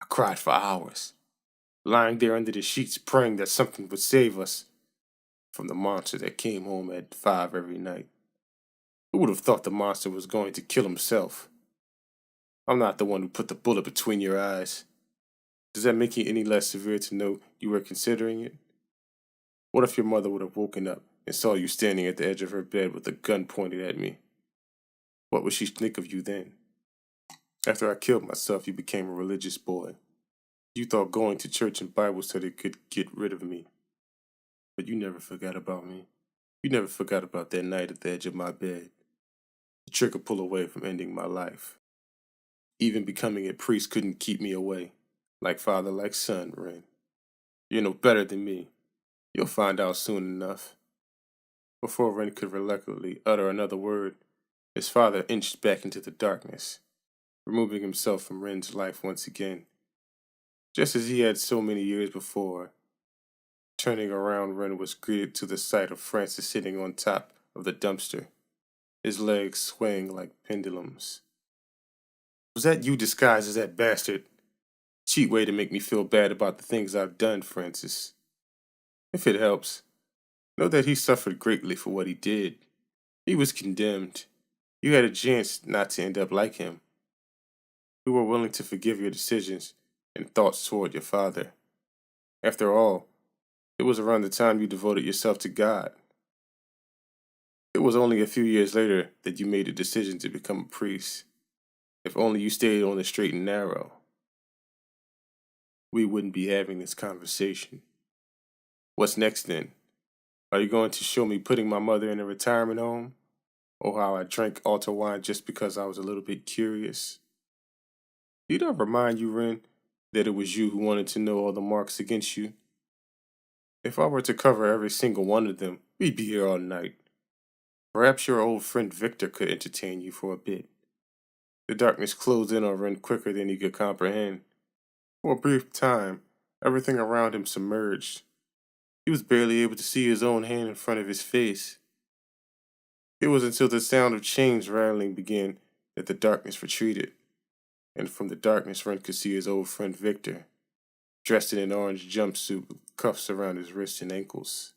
I cried for hours, lying there under the sheets praying that something would save us from the monster that came home at 5 every night. Who would have thought the monster was going to kill himself? I'm not the one who put the bullet between your eyes. Does that make it any less severe to know you were considering it? What if your mother would have woken up and saw you standing at the edge of her bed with a gun pointed at me? What would she think of you then? After I killed myself, you became a religious boy. You thought going to church and Bible study could get rid of me. But you never forgot about me. You never forgot about that night at the edge of my bed. The trigger pull away from ending my life. Even becoming a priest couldn't keep me away. Like father, like son, Ren. You're no better than me. You'll find out soon enough. Before Ren could reluctantly utter another word, his father inched back into the darkness, removing himself from Ren's life once again. Just as he had so many years before, turning around, Ren was greeted to the sight of Francis sitting on top of the dumpster, his legs swaying like pendulums. Was that you disguised as that bastard? Cheap way to make me feel bad about the things I've done, Francis. If it helps, know that he suffered greatly for what he did. He was condemned. You had a chance not to end up like him. We were willing to forgive your decisions and thoughts toward your father. After all, it was around the time you devoted yourself to God. It was only a few years later that you made the decision to become a priest. If only you stayed on the straight and narrow, we wouldn't be having this conversation. What's next then? Are you going to show me putting my mother in a retirement home? Or how I drank altar wine just because I was a little bit curious? Did I remind you, Ren, that it was you who wanted to know all the marks against you? If I were to cover every single one of them, we'd be here all night. Perhaps your old friend Victor could entertain you for a bit. The darkness closed in on Ren quicker than he could comprehend. For a brief time, everything around him submerged. He was barely able to see his own hand in front of his face. It was until the sound of chains rattling began that the darkness retreated, and from the darkness Ren could see his old friend Victor, dressed in an orange jumpsuit with cuffs around his wrists and ankles.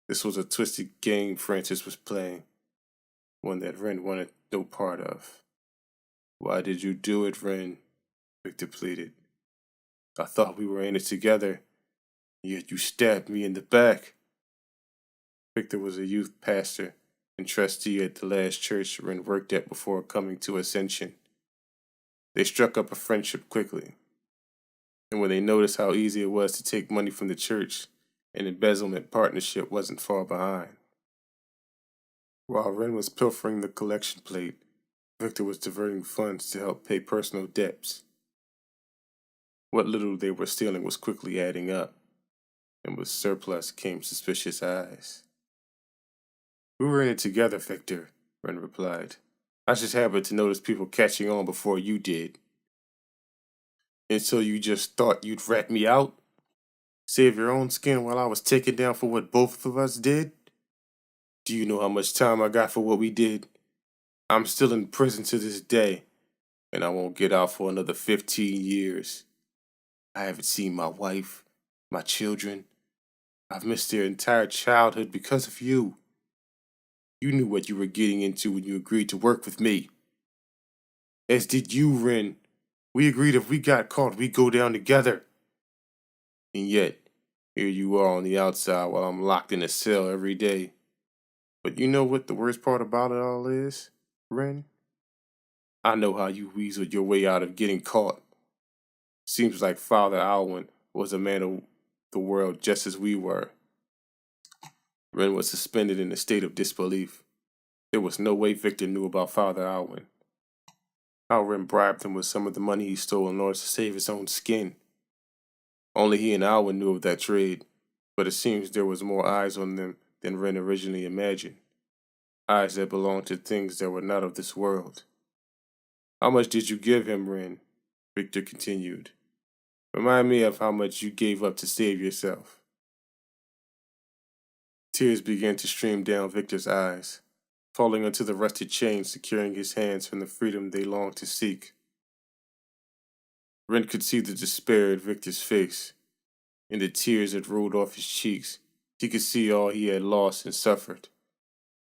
This was a twisted game Francis was playing, one that Ren wanted no part of. Why did you do it, Ren? Victor pleaded. I thought we were in it together, yet you stabbed me in the back. Victor was a youth pastor and trustee at the last church Ren worked at before coming to Ascension. They struck up a friendship quickly, and when they noticed how easy it was to take money from the church, an embezzlement partnership wasn't far behind. While Ren was pilfering the collection plate, Victor was diverting funds to help pay personal debts. What little they were stealing was quickly adding up, and with surplus came suspicious eyes. We were in it together, Victor, Ren replied. I just happened to notice people catching on before you did. And so you just thought you'd rat me out? Save your own skin while I was taken down for what both of us did? Do you know how much time I got for what we did? I'm still in prison to this day, and I won't get out for another 15 years. I haven't seen my wife, my children. I've missed their entire childhood because of you. You knew what you were getting into when you agreed to work with me. As did you, Ren. We agreed if we got caught, we'd go down together. And yet, here you are on the outside while I'm locked in a cell every day. But you know what the worst part about it all is, Ren? I know how you weaseled your way out of getting caught. Seems like Father Alwyn was a man of the world just as we were. Ren was suspended in a state of disbelief. There was no way Victor knew about Father Alwyn. How Ren bribed him with some of the money he stole in order to save his own skin. Only he and Alwyn knew of that trade, but it seems there was more eyes on them than Ren originally imagined. Eyes that belonged to things that were not of this world. How much did you give him, Ren? Victor continued. Remind me of how much you gave up to save yourself. Tears began to stream down Victor's eyes, falling onto the rusted chain securing his hands from the freedom they longed to seek. Ren could see the despair in Victor's face, and the tears that rolled off his cheeks. He could see all he had lost and suffered.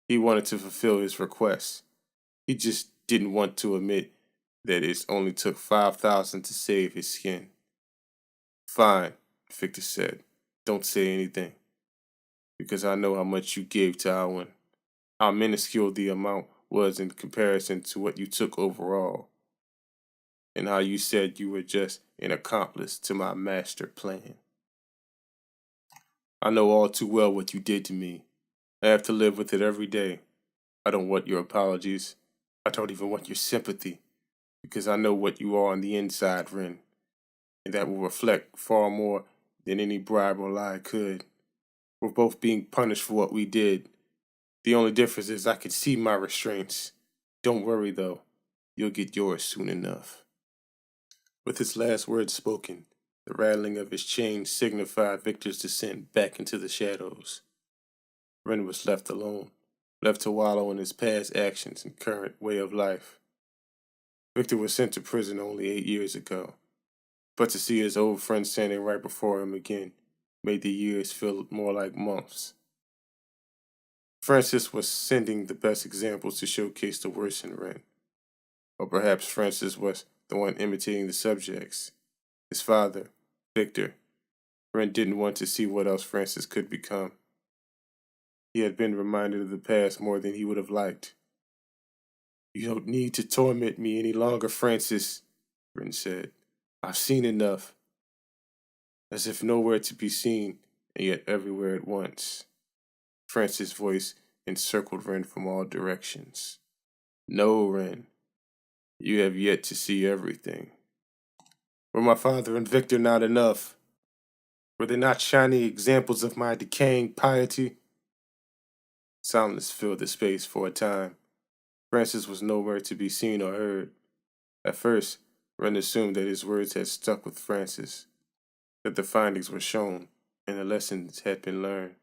He wanted to fulfill his request. He just didn't want to admit that it only took 5,000 to save his skin. Fine, Victor said. Don't say anything, because I know how much you gave to Alwyn, how minuscule the amount was in comparison to what you took overall, and how you said you were just an accomplice to my master plan. I know all too well what you did to me. I have to live with it every day. I don't want your apologies. I don't even want your sympathy, because I know what you are on the inside, Ren, and that will reflect far more than any bribe or lie could. We're both being punished for what we did. The only difference is I can see my restraints. Don't worry, though. You'll get yours soon enough. With his last words spoken, the rattling of his chain signified Victor's descent back into the shadows. Ren was left alone, left to wallow in his past actions and current way of life. Victor was sent to prison only 8 years ago, but to see his old friend standing right before him again made the years feel more like months. Francis was sending the best examples to showcase the worst in Ren. Or perhaps Francis was the one imitating the subjects. His father, Victor. Ren didn't want to see what else Francis could become. He had been reminded of the past more than he would have liked. You don't need to torment me any longer, Francis, Ren said. I've seen enough. As if nowhere to be seen, and yet everywhere at once. Francis' voice encircled Ren from all directions. No, Ren. You have yet to see everything. Were my father and Victor not enough? Were they not shining examples of my decaying piety? Silence filled the space for a time. Francis was nowhere to be seen or heard. At first, Ren assumed that his words had stuck with Francis, that the findings were shown and the lessons had been learned.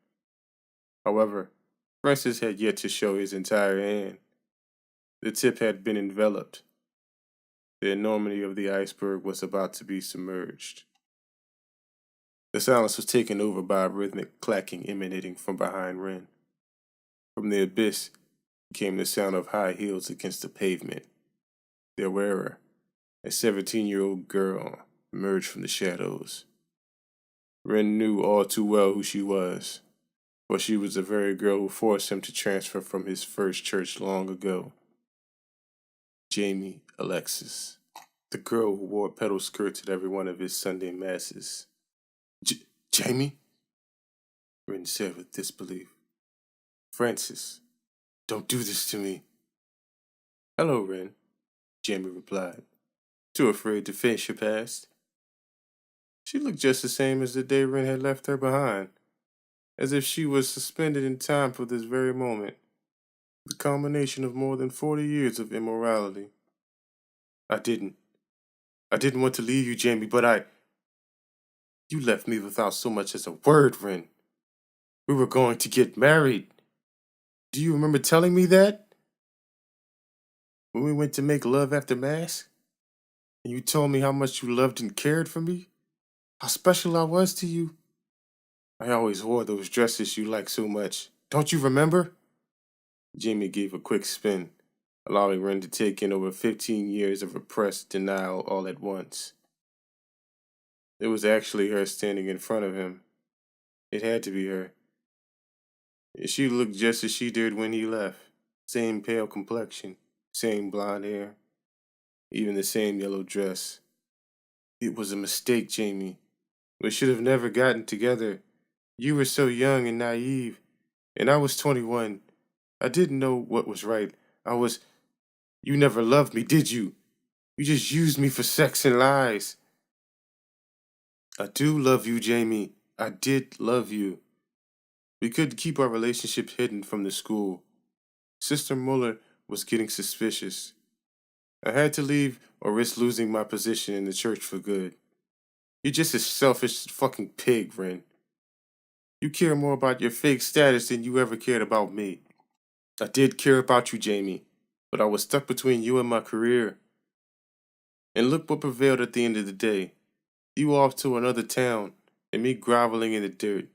However, Francis had yet to show his entire hand. The tip had been enveloped. The enormity of the iceberg was about to be submerged. The silence was taken over by a rhythmic clacking emanating from behind Ren. From the abyss came the sound of high heels against the pavement. Their wearer, a 17-year-old girl, emerged from the shadows. Ren knew all too well who she was, for she was the very girl who forced him to transfer from his first church long ago. Jamie Alexis, the girl who wore petal skirts at every one of his Sunday masses. Jamie? Ren said with disbelief. Francis, don't do this to me. Hello, Ren, Jamie replied. Too afraid to face your past? She looked just the same as the day Ren had left her behind, as if she was suspended in time for this very moment, the culmination of more than 40 years of immorality. I didn't want to leave you, Jamie, but You left me without so much as a word, Ren. We were going to get married. Do you remember telling me that? When we went to make love after Mass? And you told me how much you loved and cared for me? How special I was to you? I always wore those dresses you liked so much. Don't you remember? Jamie gave a quick spin, allowing Ren to take in over 15 years of repressed denial all at once. It was actually her standing in front of him. It had to be her. She looked just as she did when he left. Same pale complexion, same blonde hair, even the same yellow dress. It was a mistake, Jamie. We should have never gotten together. You were so young and naive, and I was 21. I didn't know what was right. You never loved me, did you? You just used me for sex and lies. I do love you, Jamie. I did love you. We couldn't keep our relationship hidden from the school. Sister Muller was getting suspicious. I had to leave or risk losing my position in the church for good. You're just a selfish fucking pig, Ren. You care more about your fake status than you ever cared about me. I did care about you, Jamie, but I was stuck between you and my career. And look what prevailed at the end of the day. You off to another town, and me groveling in the dirt,